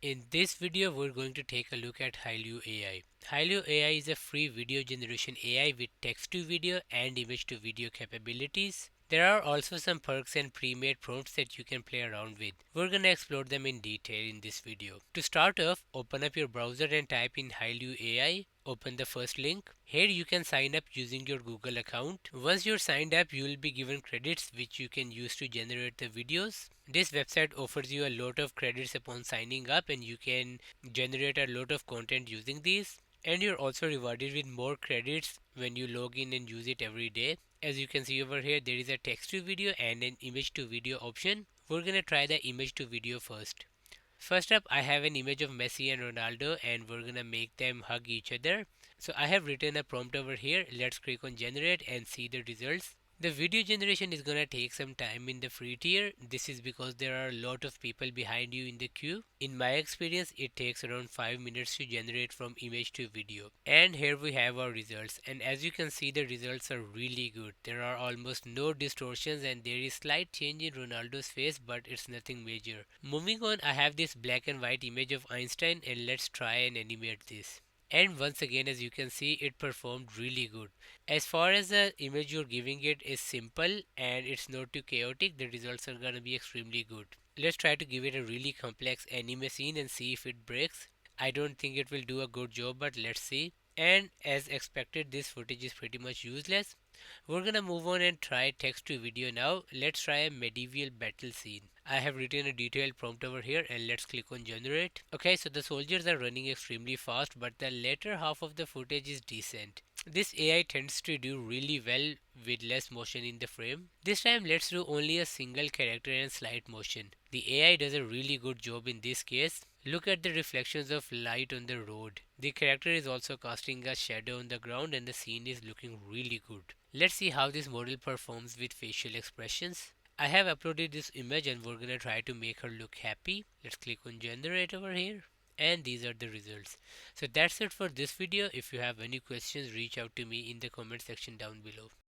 In this video, we're going to take a look at Hailuo AI. Hailuo AI is a free video generation AI with text to video and image to video capabilities. There are also some perks and pre-made prompts that you can play around with. We're gonna explore them in detail in this video. To start off, open up your browser and type in Hailuo AI. Open the first link. Here you can sign up using your Google account. Once you're signed up, you will be given credits which you can use to generate the videos. This website offers you a lot of credits upon signing up, and you can generate a lot of content using these. And you're also rewarded with more credits when you log in and use it every day. As you can see over here, there is a text to video and an image to video option. We're gonna try the image to video first. First up, I have an image of Messi and Ronaldo, and we're gonna make them hug each other. So I have written a prompt over here. Let's click on generate and see the results. The video generation is gonna take some time in the free tier. This is because there are a lot of people behind you in the queue. In my experience, it takes around 5 minutes to generate from image to video. And here we have our results. And as you can see, the results are really good. There are almost no distortions and there is slight change in Ronaldo's face, but it's nothing major. Moving on, I have this black and white image of Einstein, and let's try and animate this. And once again, as you can see, it performed really good. As far as the image you're giving it is simple and it's not too chaotic, the results are gonna be extremely good. Let's try to give it a really complex anime scene and see if it breaks. I don't think it will do a good job, but let's see. And as expected, this footage is pretty much useless. We're gonna move on and try text to video now. Let's try a medieval battle scene. I have written a detailed prompt over here, and let's click on generate. Okay, so the soldiers are running extremely fast, but the later half of the footage is decent. This AI tends to do really well with less motion in the frame. This time let's do only a single character and slight motion. The AI does a really good job in this case. Look at the reflections of light on the road. The character is also casting a shadow on the ground and the scene is looking really good. Let's see how this model performs with facial expressions. I have uploaded this image and we're gonna try to make her look happy. Let's click on generate over here. And these are the results. So that's it for this video. If you have any questions, reach out to me in the comment section down below.